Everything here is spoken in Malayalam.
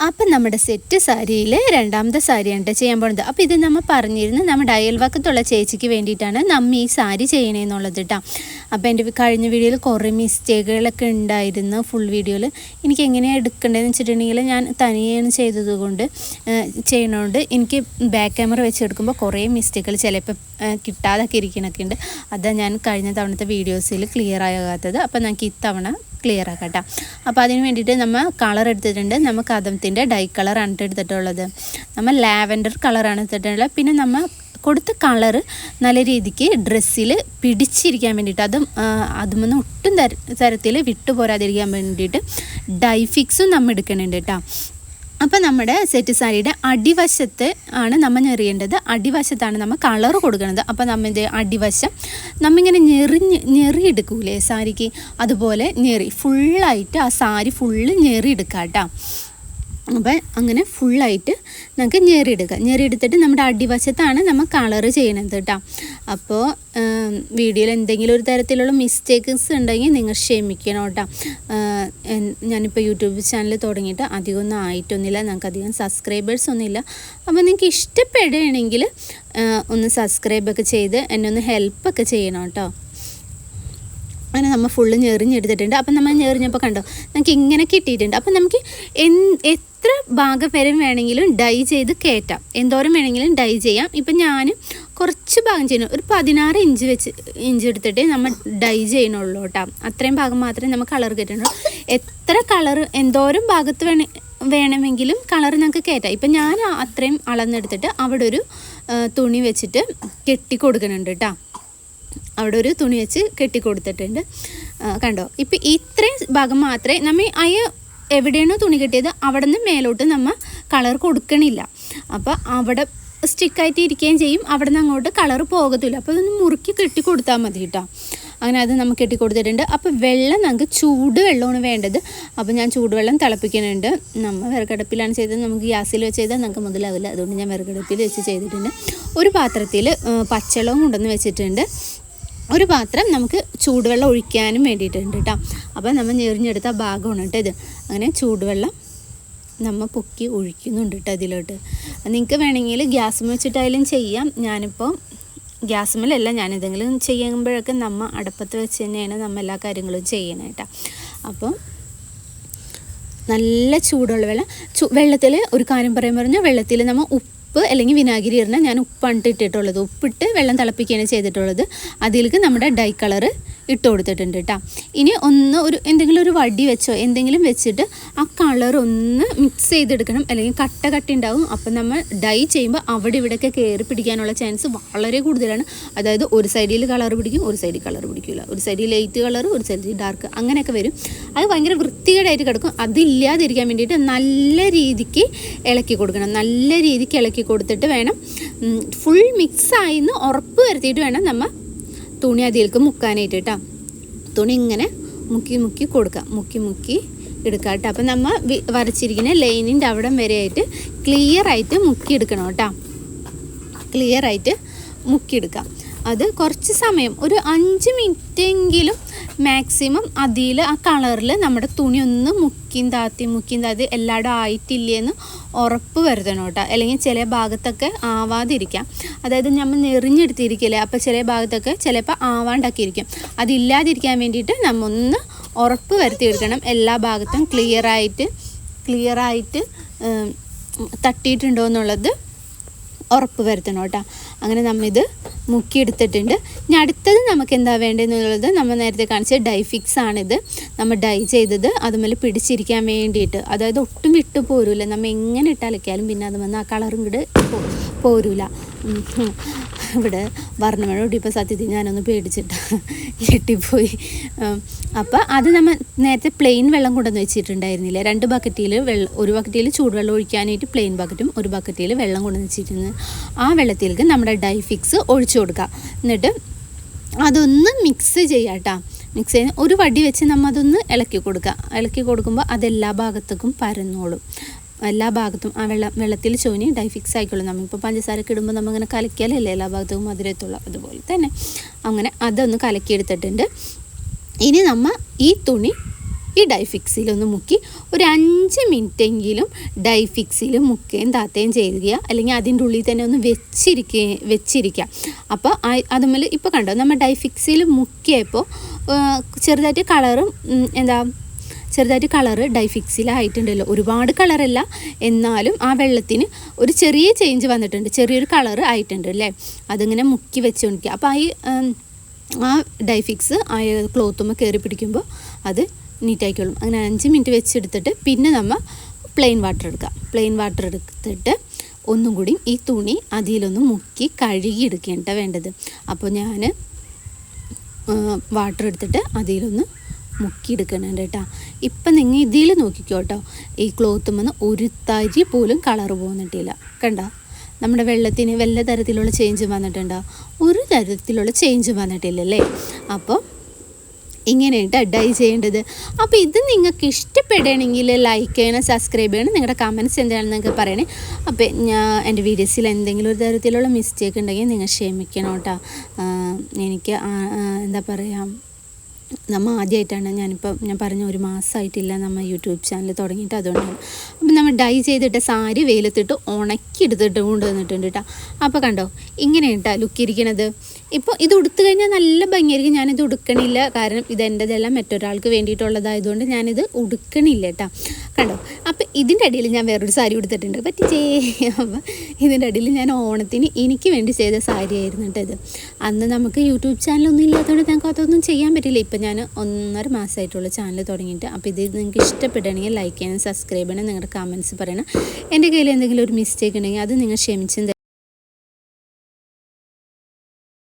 അപ്പം നമ്മുടെ സെറ്റ് സാരിയിൽ രണ്ടാമത്തെ സാരിയാണ് ചെയ്യാൻ പോകുന്നത്. അപ്പോൾ ഇത് നമ്മൾ പറഞ്ഞിരുന്നു നമ്മുടെ അയൽവക്കത്തുള്ള ചേച്ചിക്ക് വേണ്ടിയിട്ടാണ് നമ്മൾ ഈ സാരി ചെയ്യണേന്നുള്ളത് കേട്ടോ. അപ്പോൾ എൻ്റെ കഴിഞ്ഞ വീഡിയോയിൽ കുറേ മിസ്റ്റേക്കുകളൊക്കെ ഉണ്ടായിരുന്നു. ഫുൾ വീഡിയോയിൽ എനിക്ക് എങ്ങനെയാണ് എടുക്കേണ്ടതെന്ന് വെച്ചിട്ടുണ്ടെങ്കിൽ ഞാൻ തനിയാണ് ചെയ്യണോണ്ട് എനിക്ക് ബാക്ക് ക്യാമറ വെച്ചെടുക്കുമ്പോൾ കുറേ മിസ്റ്റേക്കുകൾ ചിലപ്പോൾ കിട്ടാതൊക്കെ ഇരിക്കണൊക്കെ ഉണ്ട്. അതാണ് ഞാൻ കഴിഞ്ഞ തവണത്തെ വീഡിയോസിൽ ക്ലിയർ ആകാത്തത്. അപ്പോൾ നമുക്ക് ഇത്തവണ ക്ലിയർ ആക്കട്ടെ. അപ്പോൾ അതിന് വേണ്ടിയിട്ട് നമ്മൾ കളർ എടുത്തിട്ടുണ്ട്. നമ്മൾ കദംത്തിൻ്റെ ഡൈ കളറാണ് എടുത്തിട്ടുള്ളത്. നമ്മൾ ലാവൻഡർ കളറാണ് എടുത്തിട്ടുള്ളത്. പിന്നെ നമ്മൾ കൊടുത്ത കളറ് നല്ല രീതിക്ക് ഡ്രസ്സിൽ പിടിച്ചിരിക്കാൻ വേണ്ടിയിട്ട് അതുമൊന്നും ഒട്ടും തരത്തിൽ വിട്ടുപോരാതിരിക്കാൻ വേണ്ടിയിട്ട് ഡൈ ഫിക്സും നമ്മൾ എടുക്കുന്നുണ്ട് കേട്ടോ. അപ്പോൾ നമ്മുടെ സെറ്റ് സാരിയുടെ അടിവശത്ത് ആണ് നമ്മൾ ഞെറിയേണ്ടത്. അടിവശത്താണ് നമ്മൾ കളർ കൊടുക്കുന്നത്. അപ്പോൾ നമ്മൾ ഇത് അടിവശം നമ്മിങ്ങനെ ഞെറിയെടുക്കൂലേ സാരിക്ക്, അതുപോലെ ഫുള്ളായിട്ട് ആ സാരി ഫുള്ള് ഞെറിയെടുക്കാം കേട്ടോ. അപ്പം അങ്ങനെ ഫുള്ളായിട്ട് നമുക്ക് ഞെറിയെടുത്തിട്ട് നമ്മുടെ അടിവശത്താണ് നമ്മൾ കളറ് ചെയ്യണത് കേട്ടോ. അപ്പോൾ വീഡിയോയിൽ എന്തെങ്കിലും ഒരു തരത്തിലുള്ള മിസ്റ്റേക്ക്സ് ഉണ്ടെങ്കിൽ നിങ്ങൾ ക്ഷമിക്കണം കേട്ടോ. ഞാനിപ്പോൾ യൂട്യൂബ് ചാനൽ തുടങ്ങിയിട്ട് അധികമൊന്നും ആയിട്ടൊന്നുമില്ല, ഞങ്ങൾക്ക് അധികം സബ്സ്ക്രൈബേഴ്സ് ഒന്നുമില്ല. അപ്പോൾ നിങ്ങൾക്ക് ഇഷ്ടപ്പെടുകയാണെങ്കിൽ ഒന്ന് സബ്സ്ക്രൈബൊക്കെ ചെയ്ത് എന്നെ ഒന്ന് ഹെൽപ്പൊക്കെ ചെയ്യണം കേട്ടോ. അങ്ങനെ നമ്മൾ ഫുള്ള് ഞെറിഞ്ഞെടുത്തിട്ടുണ്ട്. അപ്പം നമ്മൾ ഞെറിഞ്ഞപ്പോൾ കണ്ടോ നമുക്ക് ഇങ്ങനെ കിട്ടിയിട്ടുണ്ട്. അപ്പം നമുക്ക് എത്ര ഭാഗം വരെ വേണമെങ്കിലും ഡൈ ചെയ്ത് കയറ്റാം, എന്തോരം വേണമെങ്കിലും ഡൈ ചെയ്യാം. ഇപ്പം ഞാൻ കുറച്ച് ഭാഗം ചെയ്യണം, ഒരു 16 ഇഞ്ച് എടുത്തിട്ട് നമ്മൾ ഡൈ ചെയ്യണുള്ളൂ കേട്ടോ. അത്രയും ഭാഗം മാത്രമേ നമ്മൾ കളർ കയറ്റണുള്ളൂ. എത്ര കളർ എന്തോരം ഭാഗത്ത് വേണമെങ്കിലും കളർ നമുക്ക് കയറ്റാം. ഇപ്പം ഞാൻ അത്രയും അളന്നെടുത്തിട്ട് അവിടെ ഒരു തുണി വെച്ചിട്ട് കെട്ടി കൊടുക്കുന്നുണ്ട് കേട്ടോ. അവിടെ ഒരു തുണി വെച്ച് കെട്ടിക്കൊടുത്തിട്ടുണ്ട് കണ്ടോ. ഇപ്പം ഇത്രയും ഭാഗം മാത്രമേ നമ്മൾ എവിടെയാണോ തുണി കെട്ടിയത് അവിടെ നിന്ന് മേലോട്ട് നമ്മൾ കളർ കൊടുക്കണില്ല. അപ്പോൾ അവിടെ സ്റ്റിക്കായിട്ട് ഇരിക്കുകയും ചെയ്യും, അവിടെ നിന്ന് അങ്ങോട്ട് കളർ പോകത്തില്ല. അപ്പോൾ അതൊന്ന് മുറുക്കി കെട്ടി കൊടുത്താൽ മതി കേട്ടോ. അങ്ങനെ അത് നമുക്ക് കെട്ടി കൊടുത്തിട്ടുണ്ട്. അപ്പോൾ വെള്ളം നമുക്ക് ചൂടുവെള്ളമാണ് വേണ്ടത്. അപ്പോൾ ഞാൻ ചൂടുവെള്ളം തിളപ്പിക്കുന്നുണ്ട്. നമ്മൾ വിറകടുപ്പിലാണ് ചെയ്തത്, നമുക്ക് ഗ്യാസിൽ വെച്ച് ചെയ്താൽ നമുക്ക് മുതലാവില്ല. അതുകൊണ്ട് ഞാൻ വിറകടുപ്പിൽ വെച്ച് ചെയ്തിട്ടുണ്ട്. ഒരു പാത്രത്തിൽ പച്ചവെള്ളവും കൊണ്ടുവന്ന് വെച്ചിട്ടുണ്ട്. ഒരു പാത്രം നമുക്ക് ചൂടുവെള്ളം ഒഴിക്കാനും വേണ്ടിയിട്ടുണ്ട് കേട്ടോ. അപ്പോൾ നമ്മൾ ഞെറിഞ്ഞെടുത്ത ഭാഗമാണ് കേട്ടോ ഇത്. അങ്ങനെ ചൂടുവെള്ളം നമ്മൾ പൊക്കി ഒഴിക്കുന്നുണ്ട് കേട്ടോ ഇതിലോട്ട്. നിങ്ങൾക്ക് വേണമെങ്കിൽ ഗ്യാസ് വെച്ചിട്ടായാലും ചെയ്യാം. ഞാനിപ്പോൾ ഗ്യാസുമല്ല, ഞാനിതെങ്കിലും ചെയ്യുമ്പോഴൊക്കെ നമ്മൾ അടുപ്പത്ത് വെച്ച് തന്നെയാണ് നമ്മൾ എല്ലാ കാര്യങ്ങളും ചെയ്യണം കേട്ടോ. അപ്പോൾ നല്ല ചൂടുള്ള വെള്ളത്തിൽ ഒരു കാര്യം പറഞ്ഞാൽ വെള്ളത്തിൽ നമ്മൾ ഉപ്പ് അല്ലെങ്കിൽ വിനാഗിരി ഇടണം. ഞാൻ ഉപ്പാണ് ഇട്ടിട്ടുള്ളത്. ഉപ്പിട്ട് വെള്ളം തിളപ്പിക്കുകയാണ് ചെയ്തിട്ടുള്ളത്. അതിലേക്ക് നമ്മുടെ ഡൈ കളറ് ഇട്ട് കൊടുത്തിട്ടുണ്ട് കേട്ടോ. ഇനി എന്തെങ്കിലും ഒരു വടി വെച്ചോ എന്തെങ്കിലും വെച്ചിട്ട് ആ കളർ ഒന്ന് മിക്സ് ചെയ്തെടുക്കണം, അല്ലെങ്കിൽ കട്ട ഉണ്ടാവും. അപ്പം നമ്മൾ ഡൈ ചെയ്യുമ്പോൾ അവിടെ ഇവിടെയൊക്കെ കയറി പിടിക്കാനുള്ള ചാൻസ് വളരെ കൂടുതലാണ്. അതായത് ഒരു സൈഡിൽ കളർ പിടിക്കും, ഒരു സൈഡിൽ കളർ പിടിക്കില്ല, ഒരു സൈഡിൽ ലൈറ്റ് കളർ, ഒരു സൈഡിൽ ഡാർക്ക്, അങ്ങനെയൊക്കെ വരും. അത് ഭയങ്കര വൃത്തികേടായിട്ട് കിടക്കും. അതില്ലാതിരിക്കാൻ വേണ്ടിയിട്ട് നല്ല രീതിക്ക് ഇളക്കി കൊടുക്കണം. നല്ല രീതിക്ക് ഇളക്കി കൊടുത്തിട്ട് വേണം, ഫുൾ മിക്സായിന്ന് ഉറപ്പ് വരുത്തിയിട്ട് വേണം നമ്മൾ തുണി അതിലേക്ക് മുക്കാനായിട്ട് കേട്ടോ. തുണി ഇങ്ങനെ മുക്കി കൊടുക്കാം, മുക്കി എടുക്കാം കേട്ടോ. അപ്പം നമ്മൾ വരച്ചിരിക്കുന്ന ലൈനിൻ്റെ അവിടം വരെയായിട്ട് ക്ലിയറായിട്ട് മുക്കിയെടുക്കണം കേട്ടോ. ക്ലിയറായിട്ട് മുക്കിയെടുക്കാം. അത് കുറച്ച് സമയം, ഒരു 5 മിനിറ്റെങ്കിലും മാക്സിമം അതിൽ ആ കളറിൽ നമ്മുടെ തുണി ഒന്ന് മുക്കിയും താത്തി എല്ലായിടും ആയിട്ടില്ലേന്ന് ഉറപ്പ് വരുത്തണം കേട്ടോ. അല്ലെങ്കിൽ ചില ഭാഗത്തൊക്കെ ആവാതിരിക്കാം. അതായത് നമ്മൾ ഞെറിഞ്ഞെടുത്തിരിക്കില്ലേ, അപ്പോൾ ചില ഭാഗത്തൊക്കെ ചിലപ്പോൾ ആവാണ്ടാക്കിയിരിക്കും. അതില്ലാതിരിക്കാൻ വേണ്ടിയിട്ട് നമ്മൾ ഒന്ന് ഉറപ്പ് വരുത്തിയെടുക്കണം. എല്ലാ ഭാഗത്തും ക്ലിയറായിട്ട് തട്ടിയിട്ടുണ്ടോ എന്നുള്ളത് ഉറപ്പ് വരുത്തണം കേട്ടോ. അങ്ങനെ നമ്മളിത് മുക്കിയെടുത്തിട്ടുണ്ട്. ഇനി അടുത്തത് നമുക്ക് എന്താ വേണ്ടതെന്നുള്ളത് നമ്മൾ നേരത്തെ കാണിച്ച ഡൈ ഫിക്സ് ആണിത്. നമ്മൾ ഡൈ ചെയ്തത് അതുമേലെ പിടിച്ചിരിക്കാൻ വേണ്ടിയിട്ട്, അതായത് ഒട്ടും വിട്ടു പോരൂല. നമ്മൾ എങ്ങനെ ഇട്ടലക്കിയാലും പിന്നെ അത് വന്ന് ആ കളറും കൂടെ പോരൂല. ഇവിടെ വർണ്ണമഴ ഇപ്പോൾ സത്യത്തിൽ ഞാനൊന്ന് പേടിച്ചിട്ട് ഞെട്ടിപ്പോയി. അപ്പോൾ അത് നമ്മൾ നേരത്തെ പ്ലെയിൻ വെള്ളം കൊണ്ടുവന്ന് വെച്ചിട്ടുണ്ടായിരുന്നില്ല. 2 ബക്കറ്റിൽ ഒരു ബക്കറ്റിൽ ചൂടുവെള്ളം ഒഴിക്കാനായിട്ട് പ്ലെയിൻ ബക്കറ്റും ഒരു ബക്കറ്റിൽ വെള്ളം കൊണ്ടുവന്ന് വെച്ചിട്ടുണ്ട്. ആ വെള്ളത്തിലേക്ക് നമ്മുടെ ഡൈ ഫിക്സ് ഒഴിച്ചു കൊടുക്കുക. എന്നിട്ട് അതൊന്ന് മിക്സ് ചെയ്യാം കേട്ടോ. മിക്സ് ചെയ്ത് ഒരു വടി വെച്ച് നമ്മൾ അതൊന്ന് ഇളക്കി കൊടുക്കുമ്പോൾ അതെല്ലാ ഭാഗത്തേക്കും പരന്നോളും. എല്ലാ ഭാഗത്തും ആ വെള്ളത്തിൽ ചോനി ഡൈ ഫിക്സ് ആയിക്കോളും. നമ്മളിപ്പോൾ പഞ്ചസാരക്ക് ഇടുമ്പോൾ നമ്മളിങ്ങനെ കലക്കിയാലല്ലേ എല്ലാ ഭാഗത്തും മധുരത്തുള്ള, അതുപോലെ തന്നെ അങ്ങനെ അതൊന്ന് കലക്കിയെടുത്തിട്ടുണ്ട്. ഇനി നമ്മൾ ഈ തുണി ഈ ഡൈഫിക്സിലൊന്ന് മുക്കി ഒരു 5 മിനിറ്റെങ്കിലും ഡൈഫിക്സിൽ മുക്കുകയും താത്തുകയും ചെയ്യുക, അല്ലെങ്കിൽ അതിൻ്റെ ഉള്ളിൽ തന്നെ ഒന്ന് വെച്ചിരിക്കുക. അപ്പോൾ അതുമല്ല ഇപ്പോൾ കണ്ടോ നമ്മൾ ഡൈഫിക്സിൽ മുക്കിയപ്പോൾ ചെറുതായിട്ട് കളറ് ഡൈഫിക്സിലായിട്ടുണ്ടല്ലോ. ഒരുപാട് കളറല്ല, എന്നാലും ആ വെള്ളത്തിന് ഒരു ചെറിയ ചേഞ്ച് വന്നിട്ടുണ്ട്, ചെറിയൊരു കളറ് ആയിട്ടുണ്ട് അല്ലേ. അതിങ്ങനെ മുക്കി വെച്ചുകൊണ്ടിരിക്കുക. അപ്പോൾ ആ ഡൈഫിക്സ് ആ ക്ലോത്തുമ്പോൾ കയറി പിടിക്കുമ്പോൾ അത് നീറ്റായിക്കോളും. അങ്ങനെ 5 മിനിറ്റ് വെച്ചെടുത്തിട്ട് പിന്നെ നമ്മൾ പ്ലെയിൻ വാട്ടർ എടുത്തിട്ട് ഒന്നും കൂടി ഈ തുണി അതിലൊന്ന് മുക്കി കഴുകിയെടുക്കേണ്ട വേണ്ടത്. അപ്പോൾ ഞാൻ വാട്ടർ എടുത്തിട്ട് അതിലൊന്ന് മുക്കിയെടുക്കണുണ്ട് കേട്ടോ. ഇപ്പം നിങ്ങൾ ഇതിൽ നോക്കിക്കോ കേട്ടോ, ഈ ക്ലോത്തുമെന്ന് ഒരു തരി പോലും കളറ് പോന്നിട്ടില്ല. കണ്ടോ, നമ്മുടെ വെള്ളത്തിന് വല്ല തരത്തിലുള്ള ചേഞ്ച് വന്നിട്ടുണ്ടോ? ഒരു തരത്തിലുള്ള ചേഞ്ച് വന്നിട്ടില്ലല്ലേ. അപ്പോൾ ഇങ്ങനെയായിട്ട് ഡൈ ചെയ്യേണ്ടത്. അപ്പോൾ ഇത് നിങ്ങൾക്ക് ഇഷ്ടപ്പെടുകയാണെങ്കിൽ ലൈക്ക് ചെയ്യണം, സബ്സ്ക്രൈബ് ചെയ്യണം, നിങ്ങളുടെ കമൻറ്റ്സ് എന്താണെന്ന് നിങ്ങൾക്ക് പറയണേ. അപ്പോൾ എൻ്റെ വീഡിയോസിൽ എന്തെങ്കിലും ഒരു തരത്തിലുള്ള മിസ്റ്റേക്ക് ഉണ്ടെങ്കിൽ നിങ്ങൾ ക്ഷമിക്കണം കേട്ടോ. എനിക്ക് എന്താ പറയുക, നമ്മൾ ആദ്യമായിട്ടാണ് ഞാൻ പറഞ്ഞ 1 മാസമായിട്ടില്ല നമ്മൾ യൂട്യൂബ് ചാനൽ തുടങ്ങിയിട്ട്, അതുകൊണ്ടാണ്. അപ്പം നമ്മൾ ഡൈ ചെയ്തിട്ട് സാരി വെയിലത്തിട്ട് ഉണക്കി എടുത്തിട്ട് കൊണ്ടുവന്നിട്ടുണ്ട് കേട്ടോ. അപ്പോൾ കണ്ടോ ഇങ്ങനെയാണ് ലുക്ക് ഇരിക്കണത്. ഇപ്പോൾ ഇത് ഉടുത്തു കഴിഞ്ഞാൽ നല്ല ഭംഗിയായിരിക്കും. ഞാനിത് ഉടുക്കണില്ല, കാരണം ഇതെൻ്റെതെല്ലാം മറ്റൊരാൾക്ക് വേണ്ടിയിട്ടുള്ളതായതുകൊണ്ട് ഞാനിത് ഉടുക്കണില്ല കേട്ടോ. കണ്ടോ, അപ്പോൾ ഇതിൻ്റെ അടിയിൽ ഞാൻ വേറൊരു സാരി ഉടുത്തിട്ടുണ്ട് പറ്റിച്ചേ. അപ്പോൾ ഇതിൻ്റെ അടിയിൽ ഞാൻ ഓണത്തിന് എനിക്ക് വേണ്ടി ചെയ്ത സാരി ആയിരുന്നു കേട്ടോ ഇത്. അന്ന് നമുക്ക് യൂട്യൂബ് ചാനലൊന്നും ഇല്ലാത്തതുകൊണ്ട് ഞങ്ങൾക്ക് അതൊന്നും ചെയ്യാൻ പറ്റില്ല. ഇപ്പം ഞാൻ 1.5 മാസമായിട്ടുള്ള ചാനൽ തുടങ്ങിയിട്ട്. അപ്പോൾ ഇത് നിങ്ങൾക്ക് ഇഷ്ടപ്പെടുകയാണെങ്കിൽ ലൈക്ക് ചെയ്യണം, സബ്സ്ക്രൈബ് ചെയ്യണം, നിങ്ങളുടെ കമൻറ്റ്സ് പറയണം. എൻ്റെ കയ്യിൽ എന്തെങ്കിലും ഒരു മിസ്റ്റേക്ക് ഉണ്ടെങ്കിൽ അത് നിങ്ങൾ ക്ഷമിച്ചും